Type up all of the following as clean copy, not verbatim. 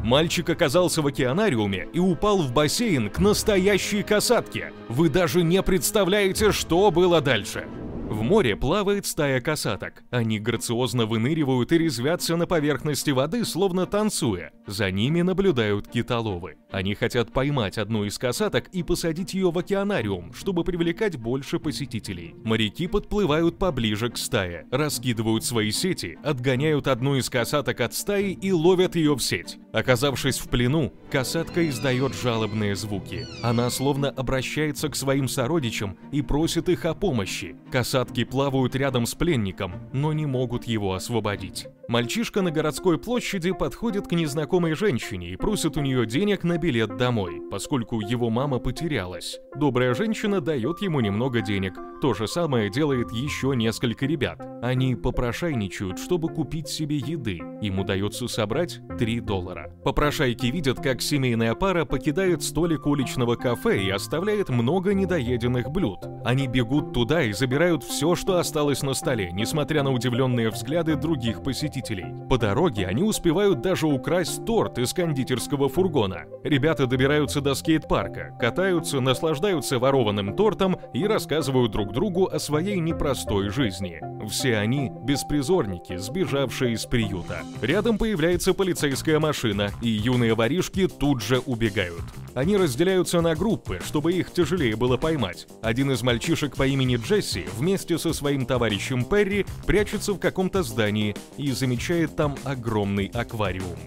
Мальчик оказался в океанариуме и упал в бассейн к настоящей касатке. Вы даже не представляете, что было дальше. В море плавает стая касаток. Они грациозно выныривают и резвятся на поверхности воды, словно танцуя. За ними наблюдают китоловы. Они хотят поймать одну из касаток и посадить ее в океанариум, чтобы привлекать больше посетителей. Моряки подплывают поближе к стае, раскидывают свои сети, отгоняют одну из касаток от стаи и ловят ее в сеть. Оказавшись в плену, касатка издает жалобные звуки. Она словно обращается к своим сородичам и просит их о помощи. Касатки плавают рядом с пленником, но не могут его освободить. Мальчишка на городской площади подходит к незнакомой женщине и просит у нее денег на билет домой, поскольку его мама потерялась. Добрая женщина дает ему немного денег. То же самое делает еще несколько ребят. Они попрошайничают, чтобы купить себе еды. Им удается собрать $3. Попрошайки видят, как семейная пара покидает столик уличного кафе и оставляет много недоеденных блюд. Они бегут туда и забирают все, что осталось на столе, несмотря на удивленные взгляды других посетителей. По дороге они успевают даже украсть торт из кондитерского фургона. Ребята добираются до скейт-парка, катаются, наслаждаются ворованным тортом и рассказывают друг другу о своей непростой жизни. Все они беспризорники, сбежавшие из приюта. Рядом появляется полицейская машина, и юные воришки тут же убегают. Они разделяются на группы, чтобы их тяжелее было поймать. Один из мальчишек по имени Джесси вместе со своим товарищем Перри прячется в каком-то здании и замечает там огромный аквариум.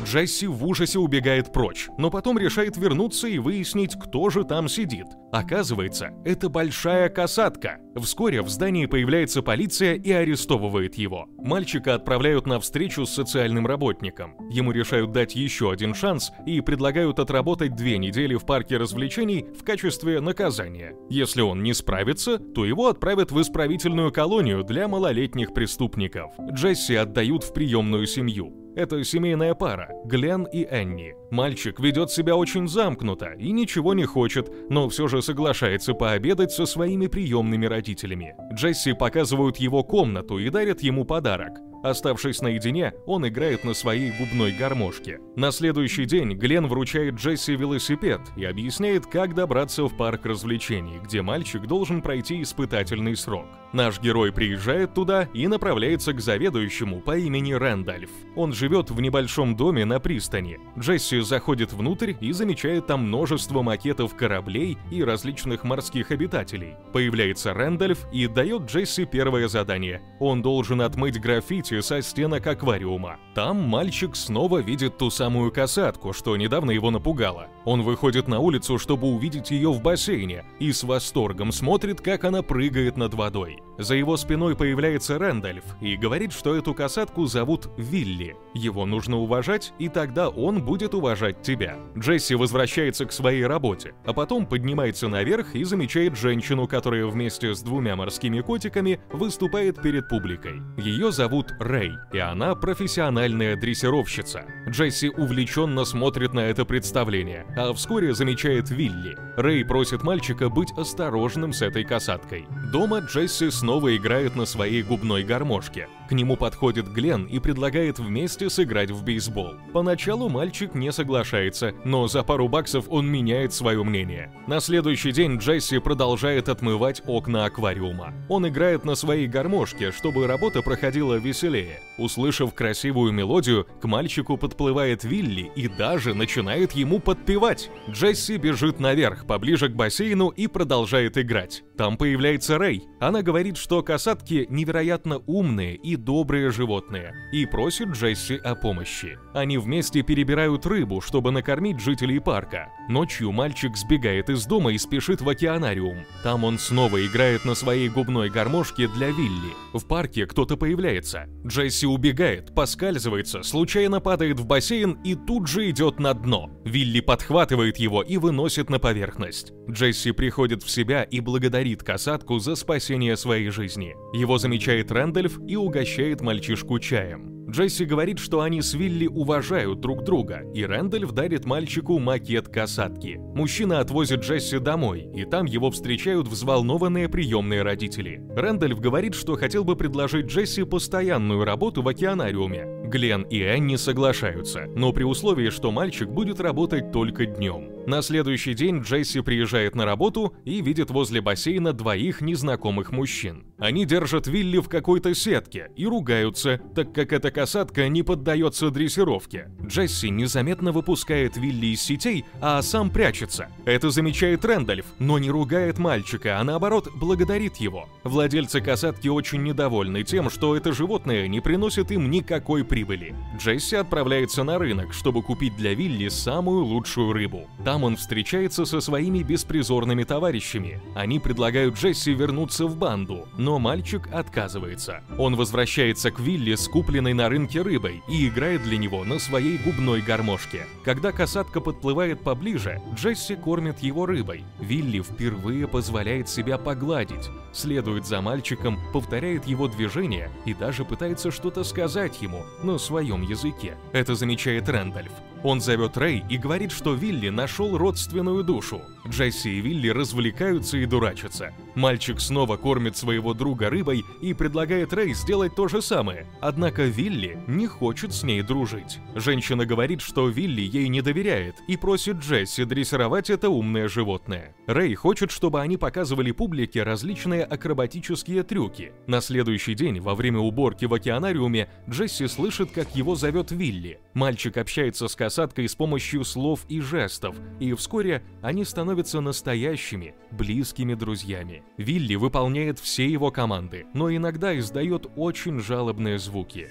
Джесси в ужасе убегает прочь, но потом решает вернуться и выяснить, кто же там сидит. Оказывается, это большая касатка. Вскоре в здании появляется полиция и арестовывает его. Мальчика отправляют на встречу с социальным работником. Ему решают дать еще один шанс и предлагают отработать 2 недели в парке развлечений в качестве наказания. Если он не справится, то его отправят в исправительную колонию для малолетних преступников. Джесси отдают в приемную семью. Это семейная пара, Глен и Энни. Мальчик ведет себя очень замкнуто и ничего не хочет, но все же соглашается пообедать со своими приемными родителями. Джесси показывают его комнату и дарят ему подарок. Оставшись наедине, он играет на своей губной гармошке. На следующий день Глен вручает Джесси велосипед и объясняет, как добраться в парк развлечений, где мальчик должен пройти испытательный срок. Наш герой приезжает туда и направляется к заведующему по имени Рэндальф. Он живет в небольшом доме на пристани. Джесси заходит внутрь и замечает там множество макетов кораблей и различных морских обитателей. Появляется Рэндальф и дает Джесси первое задание. Он должен отмыть граффити со стенок аквариума. Там мальчик снова видит ту самую касатку, что недавно его напугало. Он выходит на улицу, чтобы увидеть ее в бассейне, и с восторгом смотрит, как она прыгает над водой. За его спиной появляется Рэндальф и говорит, что эту касатку зовут Вилли. Его нужно уважать, и тогда он будет уважать тебя. Джесси возвращается к своей работе, а потом поднимается наверх и замечает женщину, которая вместе с 2 морскими котиками выступает перед публикой. Ее зовут Рэй, и она профессиональная дрессировщица. Джесси увлеченно смотрит на это представление, а вскоре замечает Вилли. Рэй просит мальчика быть осторожным с этой касаткой. Дома Джесси снова играет на своей губной гармошке. К нему подходит Глен и предлагает вместе сыграть в бейсбол. Поначалу мальчик не соглашается, но за пару баксов он меняет свое мнение. На следующий день Джесси продолжает отмывать окна аквариума. Он играет на своей гармошке, чтобы работа проходила веселее. Услышав красивую мелодию, к мальчику подплывает Вилли и даже начинает ему подпевать. Джесси бежит наверх, поближе к бассейну, и продолжает играть. Там появляется Рэй. Она говорит, что касатки невероятно умные и добрые животные, и просит Джесси о помощи. Они вместе перебирают рыбу, чтобы накормить жителей парка. Ночью мальчик сбегает из дома и спешит в океанариум. Там он снова играет на своей губной гармошке для Вилли. В парке кто-то появляется. Джесси убегает, поскальзывается, случайно падает в бассейн и тут же идет на дно. Вилли подхватывает его и выносит на поверхность. Джесси приходит в себя и благодарит касатку за спасение своей жизни. Его замечает Рэндальф и угощает мальчишку чаем. Джесси говорит, что они с Вилли уважают друг друга, и Рэндальф дарит мальчику макет касатки. Мужчина отвозит Джесси домой, и там его встречают взволнованные приемные родители. Рэндальф говорит, что хотел бы предложить Джесси постоянную работу в океанариуме. Глен и Энни соглашаются, но при условии, что мальчик будет работать только днем. На следующий день Джесси приезжает на работу и видит возле бассейна двоих незнакомых мужчин. Они держат Вилли в какой-то сетке и ругаются, так как эта касатка не поддается дрессировке. Джесси незаметно выпускает Вилли из сетей, а сам прячется. Это замечает Рэндольф, но не ругает мальчика, а наоборот благодарит его. Владельцы касатки очень недовольны тем, что это животное не приносит им никакой прибыли. Джесси отправляется на рынок, чтобы купить для Вилли самую лучшую рыбу. Там он встречается со своими беспризорными товарищами. Они предлагают Джесси вернуться в банду, но мальчик отказывается. Он возвращается к Вилли с купленной на рынке рыбой и играет для него на своей губной гармошке. Когда касатка подплывает поближе, Джесси кормит его рыбой. Вилли впервые позволяет себя погладить, следует за мальчиком, повторяет его движения и даже пытается что-то сказать ему на своем языке. Это замечает Рэндольф. Он зовет Рэй и говорит, что Вилли нашел родственную душу. Джесси и Вилли развлекаются и дурачатся. Мальчик снова кормит своего друга рыбой и предлагает Рэй сделать то же самое. Однако Вилли не хочет с ней дружить. Женщина говорит, что Вилли ей не доверяет и просит Джесси дрессировать это умное животное. Рэй хочет, чтобы они показывали публике различные акробатические трюки. На следующий день, во время уборки в океанариуме, Джесси слышит, как его зовет Вилли. Мальчик общается с касаткой с помощью слов и жестов, и вскоре они становятся настоящими, близкими друзьями. Вилли выполняет все его команды, но иногда издает очень жалобные звуки.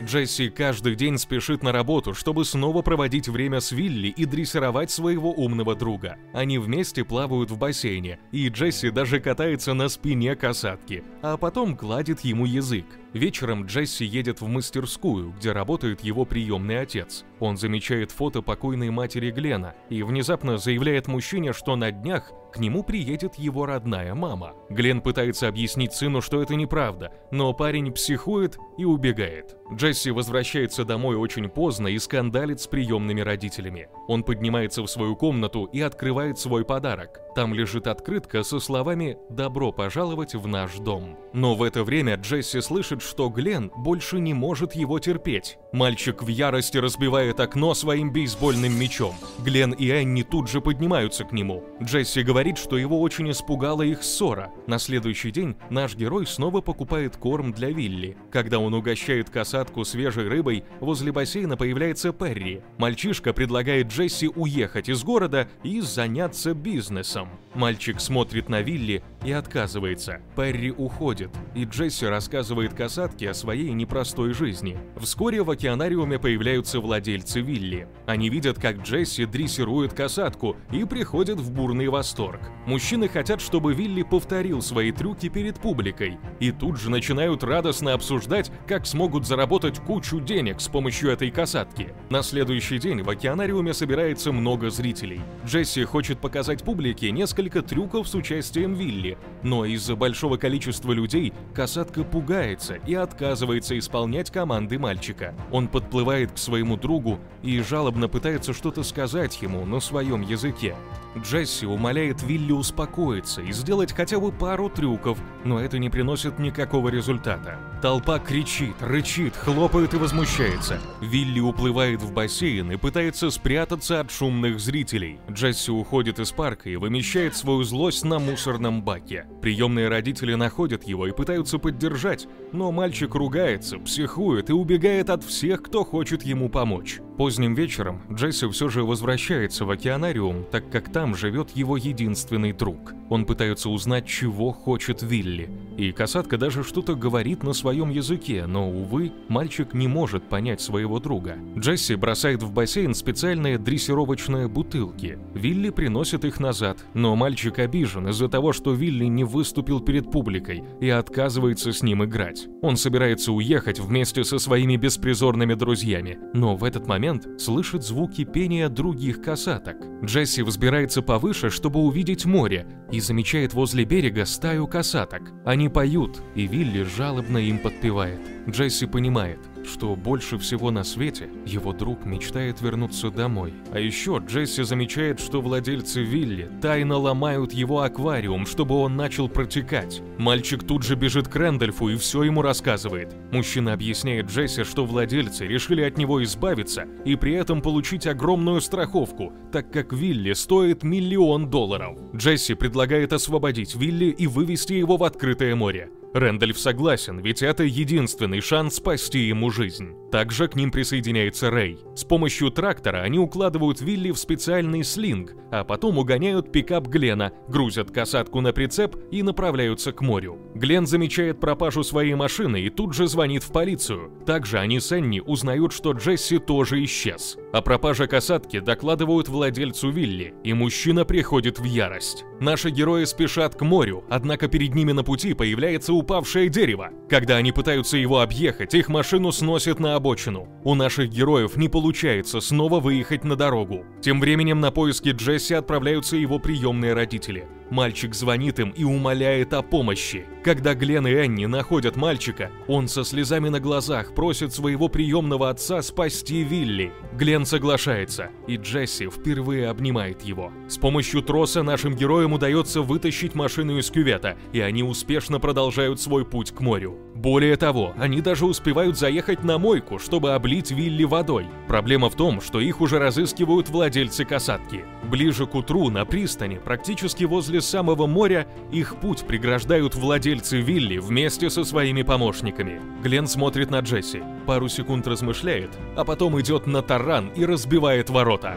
Джесси каждый день спешит на работу, чтобы снова проводить время с Вилли и дрессировать своего умного друга. Они вместе плавают в бассейне, и Джесси даже катается на спине касатки, а потом гладит ему язык. Вечером Джесси едет в мастерскую, где работает его приемный отец. Он замечает фото покойной матери Глена и внезапно заявляет мужчине, что на днях к нему приедет его родная мама. Глен пытается объяснить сыну, что это неправда, но парень психует и убегает. Джесси возвращается домой очень поздно и скандалит с приемными родителями. Он поднимается в свою комнату и открывает свой подарок. Там лежит открытка со словами «Добро пожаловать в наш дом». Но в это время Джесси слышит, что Глен больше не может его терпеть. Мальчик в ярости разбивает окно своим бейсбольным мячом. Глен и Энни тут же поднимаются к нему. Джесси говорит, что его очень испугала их ссора. На следующий день наш герой снова покупает корм для Вилли. Когда он угощает касатку свежей рыбой, возле бассейна появляется Перри. Мальчишка предлагает Джесси уехать из города и заняться бизнесом. Мальчик смотрит на Вилли и отказывается. Перри уходит, и Джесси рассказывает касатке о своей непростой жизни. Вскоре в океанариуме появляются владельцы Вилли. Они видят, как Джесси дрессирует касатку и приходят в бурный восторг. Мужчины хотят, чтобы Вилли повторил свои трюки перед публикой, и тут же начинают радостно обсуждать, как смогут заработать кучу денег с помощью этой касатки. На следующий день в океанариуме собирается много зрителей. Джесси хочет показать публике несколько трюков с участием Вилли, но из-за большого количества людей касатка пугается и отказывается исполнять команды мальчика. Он подплывает к своему другу и жалобно пытается что-то сказать ему на своем языке. Джесси умоляет Вилли успокоиться и сделать хотя бы пару трюков, но это не приносит никакого результата. Толпа кричит, рычит, хлопает и возмущается. Вилли уплывает в бассейн и пытается спрятаться от шумных зрителей. Джесси уходит из парка и вымещает свою злость на мусорном баке. Приемные родители находят его и пытаются поддержать, но мальчик ругается, психует и убегает от всех, кто хочет ему помочь. Поздним вечером Джесси все же возвращается в океанариум, так как там живет его единственный друг. Он пытается узнать, чего хочет Вилли. И касатка даже что-то говорит на своем языке, но, увы, мальчик не может понять своего друга. Джесси бросает в бассейн специальные дрессировочные бутылки. Вилли приносит их назад, но мальчик обижен из-за того, что Вилли не выступил перед публикой и отказывается с ним играть. Он собирается уехать вместе со своими беспризорными друзьями, но в этот момент слышит звуки пения других касаток. Джесси взбирается повыше, чтобы увидеть море, и замечает возле берега стаю касаток. Они поют, и Вилли жалобно им подпевает. Джесси понимает, что больше всего на свете его друг мечтает вернуться домой. А еще Джесси замечает, что владельцы вилли тайно ломают его аквариум, чтобы он начал протекать. Мальчик тут же бежит к Рэндольфу и все ему рассказывает. Мужчина объясняет Джесси, что владельцы решили от него избавиться и при этом получить огромную страховку, так как вилли стоит $1 миллион. Джесси предлагает освободить вилли и вывести его в открытое море. Рэндольф согласен, ведь это единственный шанс спасти ему жизнь. Также к ним присоединяется Рэй. С помощью трактора они укладывают Вилли в специальный слинг, а потом угоняют пикап Глена, грузят касатку на прицеп и направляются к морю. Глен замечает пропажу своей машины и тут же звонит в полицию. Также они с Энни узнают, что Джесси тоже исчез. О пропаже касатки докладывают владельцу вилли, и мужчина приходит в ярость. Наши герои спешат к морю, однако перед ними на пути появляется упавшее дерево. Когда они пытаются его объехать, их машину сносят на обочину. У наших героев не получается снова выехать на дорогу. Тем временем на поиски Джесси отправляются его приемные родители. Мальчик звонит им и умоляет о помощи. Когда Глен и Энни находят мальчика, он со слезами на глазах просит своего приемного отца спасти Вилли. Глен соглашается, и Джесси впервые обнимает его. С помощью троса нашим героям удается вытащить машину из кювета, и они успешно продолжают свой путь к морю. Более того, они даже успевают заехать на мойку, чтобы облить Вилли водой. Проблема в том, что их уже разыскивают владельцы касатки. Ближе к утру на пристани, практически возле самого моря, их путь преграждают владельцы вилли вместе со своими помощниками. Глен смотрит на Джесси, пару секунд размышляет, а потом идет на таран и разбивает ворота.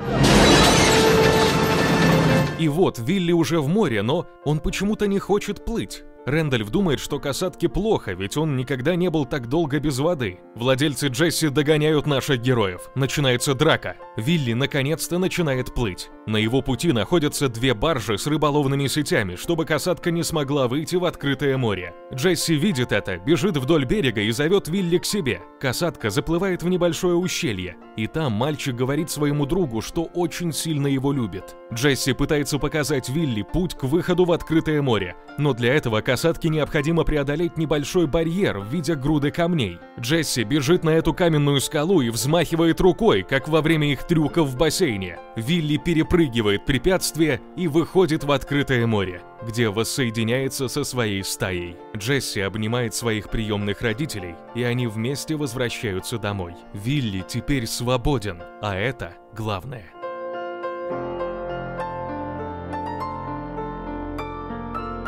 И вот Вилли уже в море, но он почему-то не хочет плыть. Рэндольф думает, что касатке плохо, ведь он никогда не был так долго без воды. Владельцы Джесси догоняют наших героев. Начинается драка. Вилли наконец-то начинает плыть. На его пути находятся 2 баржи с рыболовными сетями, чтобы касатка не смогла выйти в открытое море. Джесси видит это, бежит вдоль берега и зовет Вилли к себе. Касатка заплывает в небольшое ущелье, и там мальчик говорит своему другу, что очень сильно его любит. Джесси пытается показать Вилли путь к выходу в открытое море, но для этого касатке необходимо преодолеть небольшой барьер в виде груды камней. Джесси бежит на эту каменную скалу и взмахивает рукой, как во время их трюков в бассейне. Вилли перепрыгивает препятствие и выходит в открытое море, где воссоединяется со своей стаей. Джесси обнимает своих приемных родителей, и они вместе возвращаются домой. Вилли теперь свободен, а это главное.